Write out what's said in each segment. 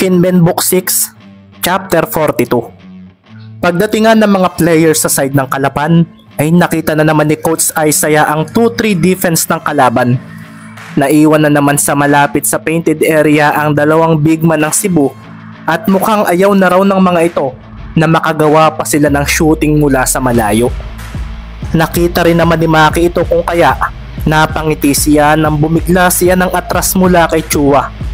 Kinben Book 6, Chapter 42. Pagdatingan ng mga players sa side ng Kalapan, ay nakita na naman ni Coach Isaiah ang 2-3 defense ng kalaban. Naiwan na naman sa malapit sa painted area ang dalawang big man ng Cebu at mukhang ayaw na raw ng mga ito na makagawa pa sila ng shooting mula sa malayo. Nakita rin naman ni Maki ito kung kaya napangiti siya nang bumigla siya ng atras mula kay Chua.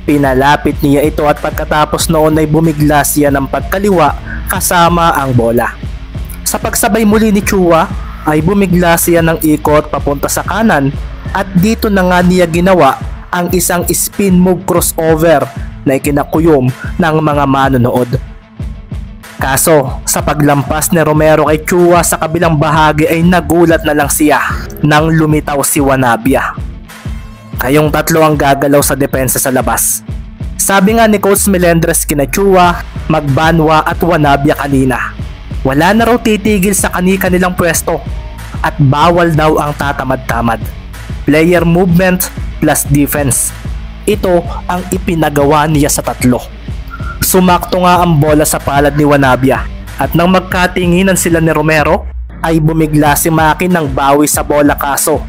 Pinalapit niya ito at pagkatapos noon ay bumigla siya ng pagkaliwa kasama ang bola. Sa pagsabay muli ni Chua ay bumigla siya ng ikot papunta sa kanan at dito na nga niya ginawa ang isang spin move crossover na ikinakuyom ng mga manonood. Kaso sa paglampas ni Romero kay Chua sa kabilang bahagi ay nagulat na lang siya nang lumitaw si Wanabia. Kayong tatlo ang gagalaw sa depensa sa labas. Sabi nga ni Coach Melendres kina Chua, Magbanwa at Wanabia kanina. Wala na raw titigil sa kani-kanilang pwesto at bawal daw ang tatamad-tamad. Player movement plus defense. Ito ang ipinagawa niya sa tatlo. Sumakto nga ang bola sa palad ni Wanabia at nang magkatinginan sila ni Romero ay bumigla si Maki ng bawi sa bola kaso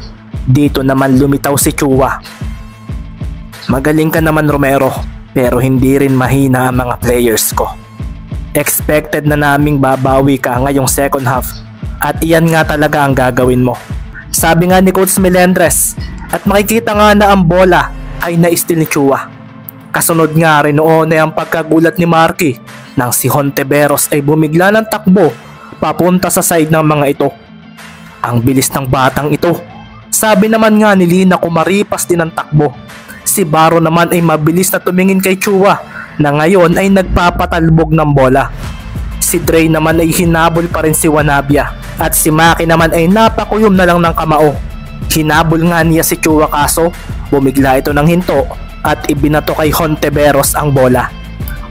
dito naman lumitaw si Chua. Magaling ka naman Romero pero hindi rin mahina ang mga players ko. Expected na naming babawi ka ngayong second half at iyan nga talaga ang gagawin mo. Sabi nga ni Coach Melendres at makikita nga na ang bola ay na-steal ni Chua. Kasunod nga rin noon ay ang pagkagulat ni Marky nang si Honteveros ay bumigla ng takbo papunta sa side ng mga ito. Ang bilis ng batang ito. Sabi naman nga ni Lina kumaripas din ang takbo. Si Baro naman ay mabilis na tumingin kay Chua na ngayon ay nagpapatalbog ng bola. Si Dre naman ay hinabol pa rin si Wanabia at si Maki naman ay napakuyom na lang ng kamao. Hinabol nga niya si Chua kaso bumigla ito ng hinto at ibinato kay Honteveros ang bola.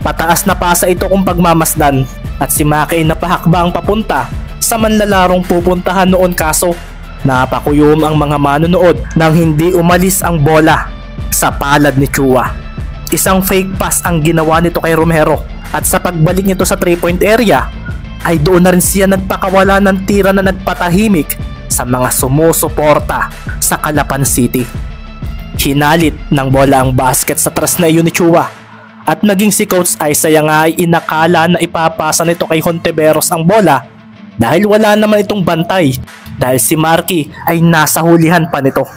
Pataas na pasa ito kung pagmamasdan at si Maki ay napahakbang papunta sa manlalarong pupuntahan noon kaso napakuyom ang mga manonood nang hindi umalis ang bola sa palad ni Chua. Isang fake pass ang ginawa nito kay Romero at sa pagbalik nito sa 3-point area ay doon na rin siya nagpakawala ng tira na nagpatahimik sa mga sumusuporta sa Calapan City. Hinalit ng bola ang basket sa tras na iyon ni Chua at naging si Coach Isaiah nga ay inakala na ipapasa nito kay Honteveros ang bola dahil wala naman itong bantay dahil si Marky ay nasa hulihan pa nito.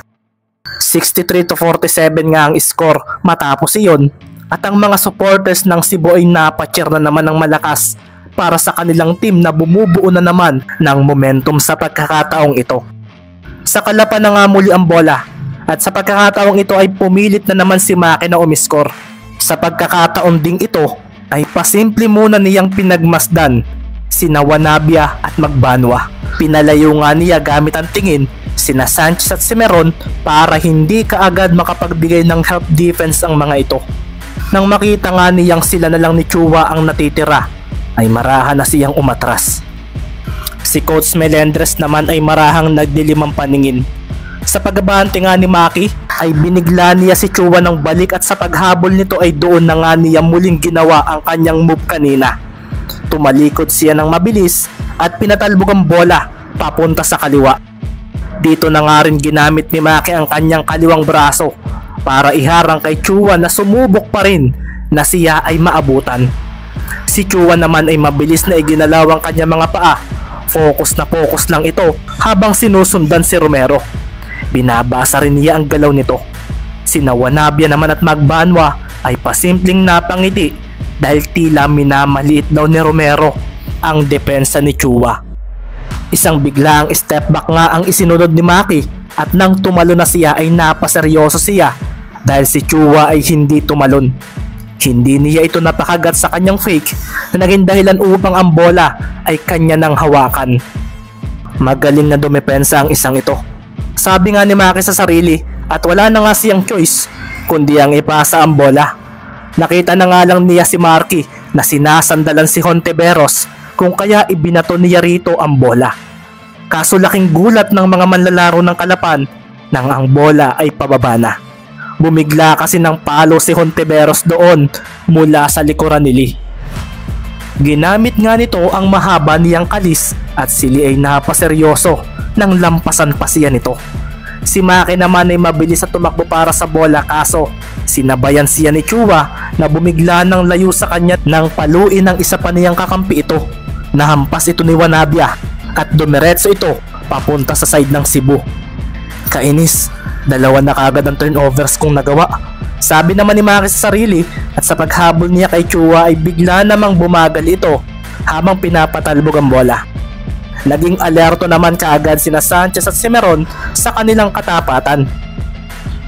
63-47 nga ang score matapos iyon at ang mga supporters ng Cebu ay napacheer na naman ng malakas para sa kanilang team na bumubuo na naman ng momentum sa pagkakataong ito. Sa Kalapan na nga muli ang bola at sa pagkakataong ito ay pumilit na naman si Maki na umiskor. Sa pagkakataon ding ito ay pasimple muna niyang pinagmasdan sina Wanabia at Magbanwa. Pinalayo nga niya gamit ang tingin sina Sanchez at Cimeron para hindi kaagad makapagbigay ng help defense ang mga ito. Nang makita nga niyang sila na lang ni Chua ang natitira ay marahan na siyang umatras. Si Coach Melendres naman ay marahang nagdilim ang paningin. Sa pagbabante nga ni Maki ay binigla niya si Chua ng balik at sa paghabol nito ay doon na nga niya muling ginawa ang kanyang move kanina. Tumalikod siya ng mabilis at pinatalbog ang bola papunta sa kaliwa. Dito na nga rin ginamit ni Maki ang kanyang kaliwang braso para iharang kay Chua na sumubok pa rin na siya ay maabutan. Si Chua naman ay mabilis na iginalaw ang kanyang mga paa. Focus na focus lang ito habang sinusundan si Romero. Binabasa rin niya ang galaw nito. Sina Wanabia naman at Magbanwa ay pasimpleng napangiti dahil tila minamaliit daw ni Romero ang depensa ni Chua. Isang biglaang step back nga ang isinunod ni Maki at nang tumalo na siya ay napaseryoso siya dahil si Chua ay hindi tumalon. Hindi niya ito napakagat sa kanyang fake na naging dahilan upang ang bola ay kanya nang hawakan. Magaling na dumepensa ang isang ito. Sabi nga ni Maki sa sarili at wala na nga siyang choice kundi ang ipasa ang bola. Nakita na nga lang niya si Marky na sinasandalan si Honteveros kung kaya ibinato niya rito ang bola. Kaso laking gulat ng mga manlalaro ng Kalapan nang ang bola ay pababa na. Bumigla kasi ng palo si Hontiveros doon mula sa likuran ni Lee. Ginamit nga nito ang mahaba niyang kalis at si Lee ay napaseryoso nang lampasan pa siya nito. Si Maki naman ay mabilis sa tumakbo para sa bola, kaso sinabayan siya ni Chua na bumigla ng layo sa kanya nang paluin ng isa pa niyang kakampi ito. Nahampas ito ni Wanabia at dumiretso ito papunta sa side ng Cebu. Kainis, dalawa na kagad ang turnovers kong nagawa. Sabi naman ni Maki sa sarili, at sa paghabol niya kay Chua ay bigla namang bumagal ito habang pinapatalbog ang bola. Naging alerto naman kaagad sina Sanchez at Cimeron sa kanilang katapatan.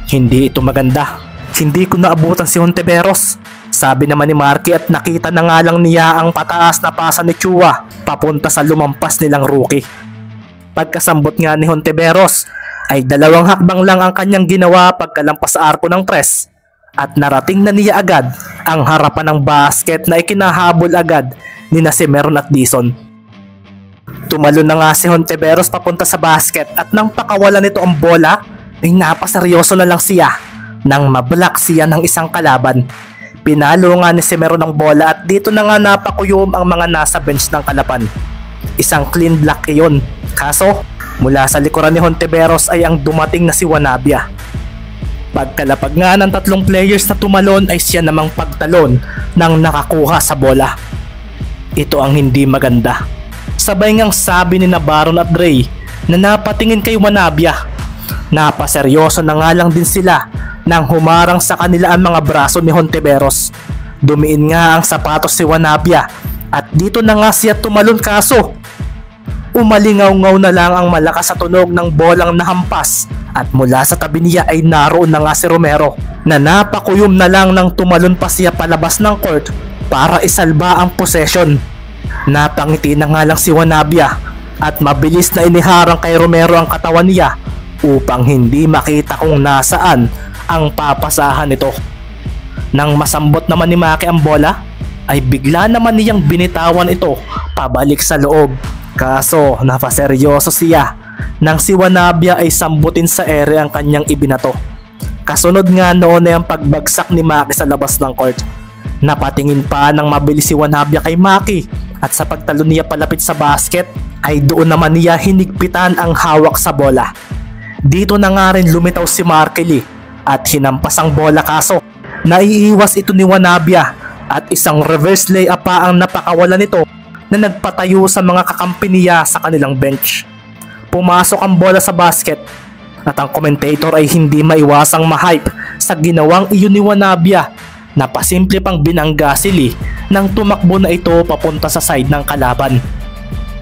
Hindi ito maganda. Hindi ko naabutan si Hontiveros, sabi naman ni Marky, at nakita na nga lang niya ang pataas na pasa ni Chua papunta sa lumampas nilang rookie. Pagkasambot nga ni Hontiveros ay 2 hakbang lang ang kanyang ginawa pagkalampas sa arko ng press at narating na niya agad ang harapan ng basket na ikinahabol agad ni Cimeron at Dizon. Tumalon na nga si Hontiveros papunta sa basket at nang pakawalan nito ang bola ay napaseryoso na lang siya nang mablock siya ng isang kalaban. Pinalo nga ni Cimeron ang bola at dito na nga napakuyom ang mga nasa bench ng Kalapan. Isang clean block iyon, kaso mula sa likuran ni Hontiveros ay ang dumating na si Wanabia. Pagkalapag nga ng 3 players na tumalon ay siya namang pagtalon nang nakakuha sa bola. Ito ang hindi maganda. Sabay ngang sabi ni Baron at Dre na napatingin kay Wanabia. Napaseryoso na nga lang din sila nang humarang sa kanila ang mga braso ni Hontiveros. Dumiin nga ang sapatos si Wanabia at dito na nga siya tumalon, kaso umalingaw-ngaw na lang ang malakas sa tunog ng bolang nahampas at mula sa tabi niya ay naroon na nga si Romero na napakuyom na lang nang tumalon pa siya palabas ng court para isalba ang possession. Napangiti na nga lang si Wanabia at mabilis na iniharang kay Romero ang katawan niya upang hindi makita kung nasaan ang papasahan nito. Nang masambot naman ni Maki ang bola ay bigla naman niyang binitawan ito pabalik sa loob, kaso napaseryoso siya nang si Wanabia ay sambutin sa ere ang kanyang ibinato. Kasunod nga noon ay ang pagbagsak ni Maki sa labas ng court. Napatingin pa ng mabilis si Wanabia kay Maki at sa pagtalon niya palapit sa basket ay doon naman niya hinigpitan ang hawak sa bola. Dito na nga rin lumitaw si Marky Lee at hinampas ang bola, kaso naiiwas ito ni Wanabia at isang reverse layup pa ang napakawalan nito na nagpatayo sa mga kakampi niya sa kanilang bench. Pumasok ang bola sa basket at ang commentator ay hindi maiwasang ma-hype sa ginawang iyon ni Wanabia na pasimple pang binangga si Lee nang tumakbo na ito papunta sa side ng kalaban.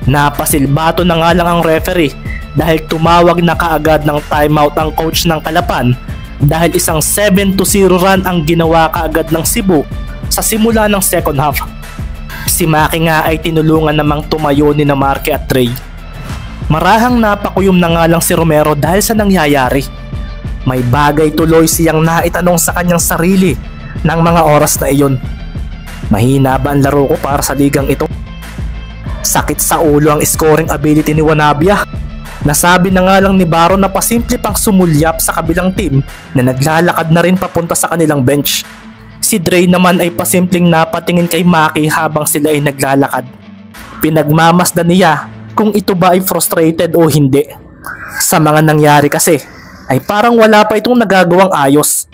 Napasilbato na nga lang ang referee dahil tumawag na kaagad ng timeout ang coach ng Kalapan dahil isang 7-0 run ang ginawa kaagad ng Cebu sa simula ng second half. Si Maki nga ay tinulungan namang tumayo ni Marky at Trey. Marahang napakuyom na nga lang si Romero dahil sa nangyayari. May bagay tuloy siyang naitanong sa kanyang sarili ng mga oras na iyon. Mahina ba ang laro ko para sa ligang ito? Sakit sa ulo ang scoring ability ni Wanabia. Nasabi na nga lang ni Baron na pasimple pang sumulyap sa kabilang team na naglalakad na rin papunta sa kanilang bench. Si Dre naman ay pasimpleng napatingin kay Maki habang sila ay naglalakad. Pinagmamasdan niya kung ito ba ay frustrated o hindi. Sa mga nangyari kasi ay parang wala pa itong nagagawang ayos.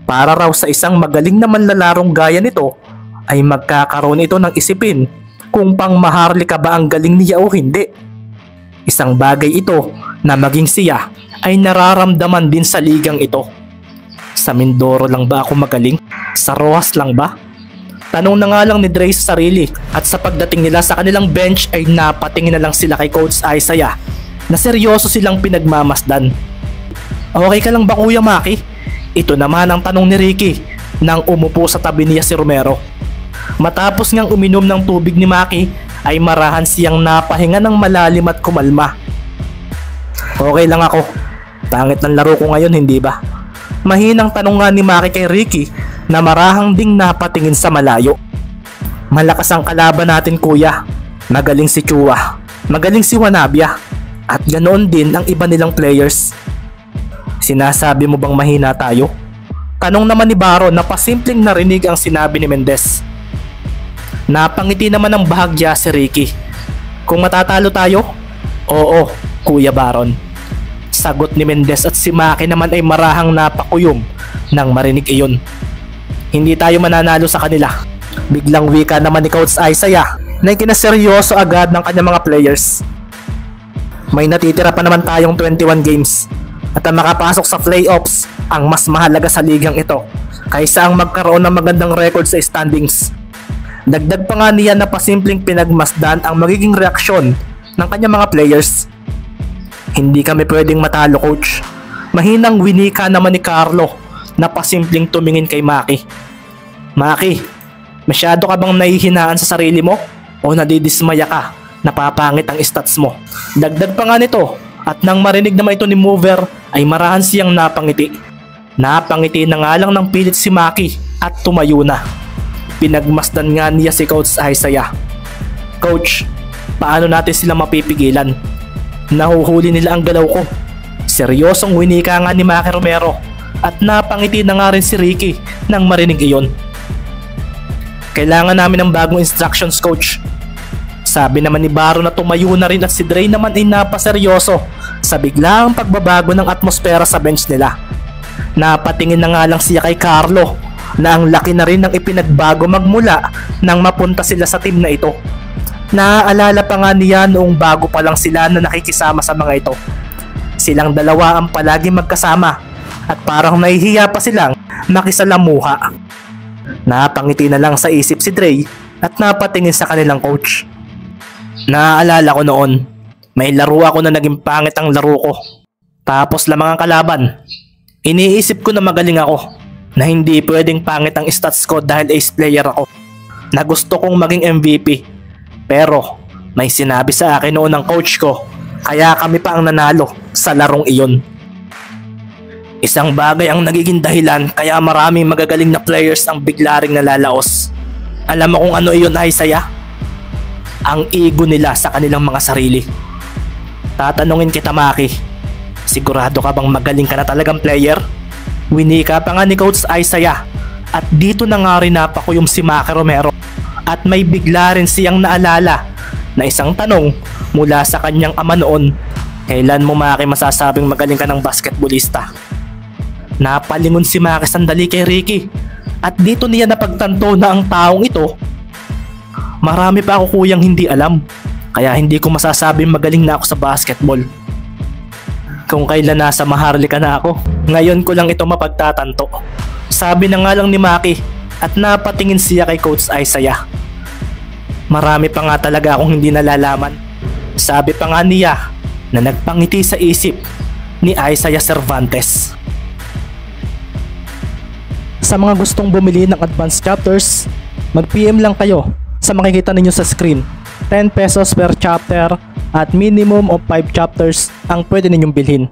Para raw sa isang magaling na manlalarong gaya nito ay magkakaroon ito ng isipin kung pang Maharlika ba ang galing niya o hindi. Isang bagay ito na maging siya ay nararamdaman din sa ligang ito. Sa Mindoro lang ba ako magaling? Sa Rojas lang ba? Tanong na nga lang ni Dre sa sarili at sa pagdating nila sa kanilang bench ay napatingin na lang sila kay Coach Isaiah na seryoso silang pinagmamasdan. Okay ka lang ba, Kuya Maki? Ito naman ang tanong ni Ricky nang umupo sa tabi niya si Romero. Matapos ngang uminom ng tubig ni Maki ay marahan siyang napahinga ng malalim at kumalma. Okay lang ako. Pangit ng laro ko ngayon, hindi ba? Mahinang tanong nga ni Maki kay Ricky na marahang ding napatingin sa malayo. Malakas ang kalaban natin, kuya. Magaling si Chua, magaling si Wanabia, at ganoon din ang iba nilang players. Sinasabi mo bang mahina tayo? Tanong naman ni Baron na pasimpleng narinig ang sinabi ni Mendez. Napangiti naman ng bahagya si Ricky. Kung matatalo tayo? Oo, Kuya Baron. Sagot ni Mendez at si Maki naman ay marahang napakuyom nang marinig iyon. Hindi tayo mananalo sa kanila. Biglang wika naman ni Coach Isaiah na ikinaseryoso agad ng kanyang mga players. May natitira pa naman tayong 21 games at ang makapasok sa playoffs ang mas mahalaga sa ligang ito kaysa ang magkaroon ng magandang record sa standings. Dagdag pa nga niya na pasimpleng pinagmasdan ang magiging reaksyon ng kanyang mga players. Hindi kami pwedeng matalo, coach. Mahinang winika naman ni Carlo na pasimpleng tumingin kay Maki. Maki, masyado ka bang nahihinaan sa sarili mo o nadidismaya ka? Napapangit ang stats mo. Dagdag pa nga nito at nang marinig naman ito ni Mover ay marahan siyang napangiti. Napangiti na nga lang ng pilit si Maki at tumayo na. Pinagmasdan nga niya si Coach Isaiah. Coach, paano natin sila mapipigilan? Nahuhuli nila ang galaw ko. Seryosong winika nga ni Maki Romero at napangiti na nga rin si Ricky nang marinig iyon. Kailangan namin ng bagong instructions, coach. Sabi naman ni Baro na tumayo na rin at si Dre naman ay napaseryoso sa biglang pagbabago ng atmosfera sa bench nila. Napatingin na nga lang siya kay Carlo na ang laki na rin ng ipinagbago magmula nang mapunta sila sa team na ito. Naaalala pa nga niya noong bago pa lang sila na nakikisama sa mga ito. Silang dalawa ang palagi magkasama at parang nahihiya pa silang makisalamuha. Napangiti na lang sa isip si Dre at napatingin sa kanilang coach. Naaalala ko noon, may laro ako na naging pangit ang laro ko. Tapos lamang ang kalaban. Iniisip ko na magaling ako, na hindi pwedeng pangit ang stats ko dahil ace player ako, na gusto kong maging MVP. Pero may sinabi sa akin noon ng coach ko, kaya kami pa ang nanalo sa larong iyon. Isang bagay ang nagiging dahilan kaya maraming magagaling na players ang bigla ring nalalaos. Alam mo kung ano iyon, Isaiah? Ang ego nila sa kanilang mga sarili. Tatanungin kita, Maki, sigurado ka bang magaling ka na talagang player? Winika pa nga ni Coach Isaiah at dito na nga rin napakuyom si Maki Romero at may bigla rin siyang naalala na isang tanong mula sa kanyang ama noon. Kailan mo, Maki, masasabing magaling ka ng basketballista? Napalingon si Maki sandali kay Ricky at dito niya napagtanto na ang taong ito, marami pa ako kuyang hindi alam, kaya hindi ko masasabing magaling na ako sa basketball. Kung kailan nasa Maharlika na ako, ngayon ko lang ito mapagtatanto. Sabi na nga lang ni Maki at napatingin siya kay Coach Isaiah. Marami pa nga talaga akong hindi nalalaman. Sabi pa nga niya na nagpangiti sa isip ni Isaiah Cervantes. Sa mga gustong bumili ng advanced chapters, mag-PM lang kayo sa makikita ninyo sa screen. 10 pesos per chapter at minimum of 5 chapters ang pwede ninyong bilhin.